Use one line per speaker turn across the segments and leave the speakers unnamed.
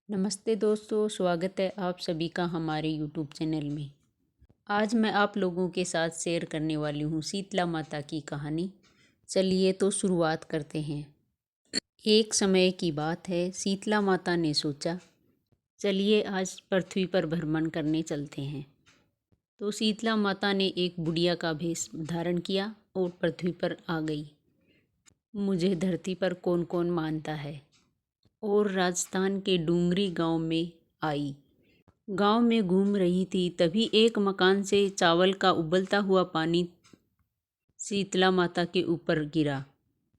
नमस्ते दोस्तों, स्वागत है आप सभी का हमारे यूट्यूब चैनल में। आज मैं आप लोगों के साथ शेयर करने वाली हूँ शीतला माता की कहानी। चलिए तो शुरुआत करते हैं। एक समय की बात है, शीतला माता ने सोचा चलिए आज पृथ्वी पर भ्रमण करने चलते हैं। तो शीतला माता ने एक बुढ़िया का भेष धारण किया और पृथ्वी पर आ गई। मुझे धरती पर कौन कौन मानता है, और राजस्थान के डूंगरी गांव में आई। गांव में घूम रही थी, तभी एक मकान से चावल का उबलता हुआ पानी शीतला माता के ऊपर गिरा,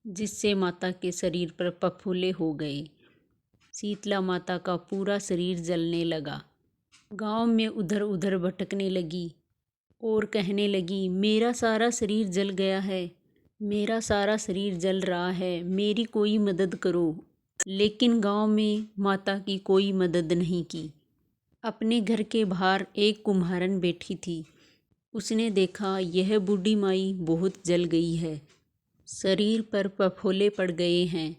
जिससे माता के शरीर पर फफूले हो गए। शीतला माता का पूरा शरीर जलने लगा। गांव में उधर उधर भटकने लगी और कहने लगी, मेरा सारा शरीर जल गया है, मेरा सारा शरीर जल रहा है, मेरी कोई मदद करो। लेकिन गांव में माता की कोई मदद नहीं की। अपने घर के बाहर एक कुम्हारन बैठी थी। उसने देखा यह बूढ़ी माई बहुत जल गई है, शरीर पर फफोले पड़ गए हैं।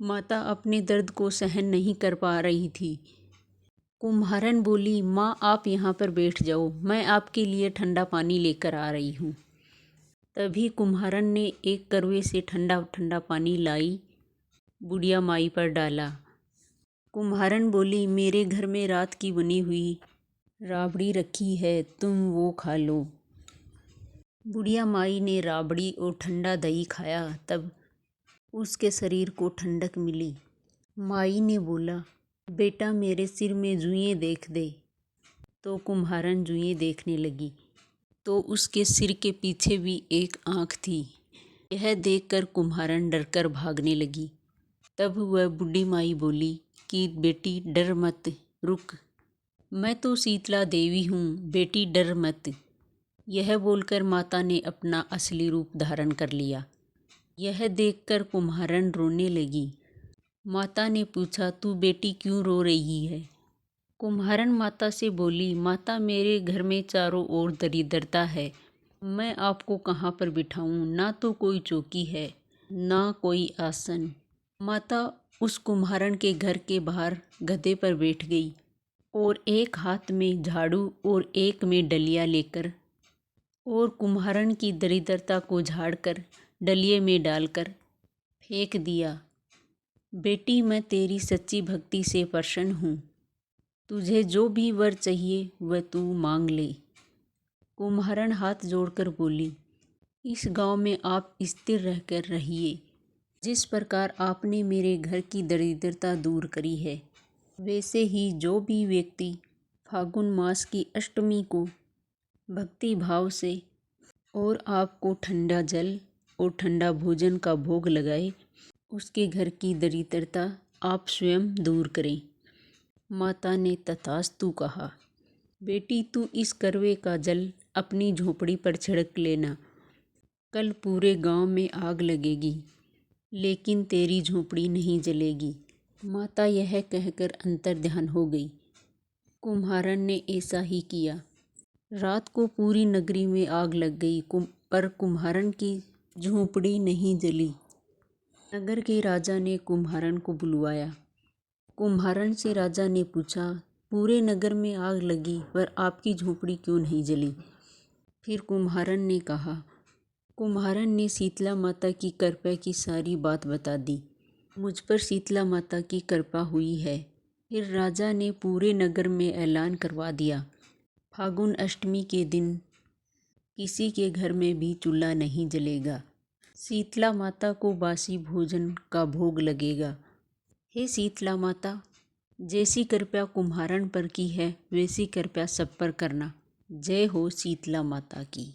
माता अपने दर्द को सहन नहीं कर पा रही थी। कुम्हारन बोली, माँ आप यहाँ पर बैठ जाओ, मैं आपके लिए ठंडा पानी लेकर आ रही हूँ। तभी कुम्हारन ने एक करवे से ठंडा ठंडा पानी लाई, बुढ़िया माई पर डाला। कुम्हारन बोली, मेरे घर में रात की बनी हुई राबड़ी रखी है, तुम वो खा लो। बुढ़िया माई ने राबड़ी और ठंडा दही खाया, तब उसके शरीर को ठंडक मिली। माई ने बोला, बेटा मेरे सिर में जुएं देख दे। तो कुम्हारन जुएं देखने लगी, तो उसके सिर के पीछे भी एक आँख थी। यह देखकर कुम्हारन डरकर भागने लगी। तब वह बूढ़ी माई बोली कि बेटी डर मत, रुक, मैं तो शीतला देवी हूँ, बेटी डर मत। यह बोलकर माता ने अपना असली रूप धारण कर लिया। यह देखकर कुम्हारन रोने लगी। माता ने पूछा, तू बेटी क्यों रो रही है? कुम्हारन माता से बोली, माता मेरे घर में चारों ओर दरिद्रता है, मैं आपको कहाँ पर बिठाऊँ? ना तो कोई चौकी है, ना कोई आसन। माता उस कुम्हारन के घर के बाहर गधे पर बैठ गई और एक हाथ में झाड़ू और एक में डलिया लेकर और कुम्हारन की दरिद्रता को झाड़कर डलिये में डालकर फेंक दिया। बेटी मैं तेरी सच्ची भक्ति से प्रसन्न हूँ, तुझे जो भी वर चाहिए वह तू मांग ले। कुम्हारन हाथ जोड़कर बोली, इस गांव में आप स्थिर रहकर रहिए। जिस प्रकार आपने मेरे घर की दरिद्रता दूर करी है, वैसे ही जो भी व्यक्ति फागुन मास की अष्टमी को भक्ति भाव से और आपको ठंडा जल और ठंडा भोजन का भोग लगाए, उसके घर की दरिद्रता आप स्वयं दूर करें। माता ने तथास्तु कहा। बेटी तू इस करवे का जल अपनी झोपड़ी पर छिड़क लेना, कल पूरे गांव में आग लगेगी, लेकिन तेरी झोपड़ी नहीं जलेगी। माता यह कहकर अंतर्ध्यान हो गई। कुम्हारन ने ऐसा ही किया। रात को पूरी नगरी में आग लग गई, पर कुम्हारन की झोपड़ी नहीं जली। नगर के राजा ने कुम्हारन को बुलवाया। कुम्हारन से राजा ने पूछा, पूरे नगर में आग लगी पर आपकी झोपड़ी क्यों नहीं जली? फिर कुम्हारन ने कहा। कुम्हारन ने शीतला माता की कृपा की सारी बात बता दी। मुझ पर शीतला माता की कृपा हुई है। फिर राजा ने पूरे नगर में ऐलान करवा दिया, फागुन अष्टमी के दिन किसी के घर में भी चूल्हा नहीं जलेगा, शीतला माता को बासी भोजन का भोग लगेगा। हे शीतला माता, जैसी कृपा कुम्हारन पर की है वैसी कृपा सब पर करना। जय हो शीतला माता की।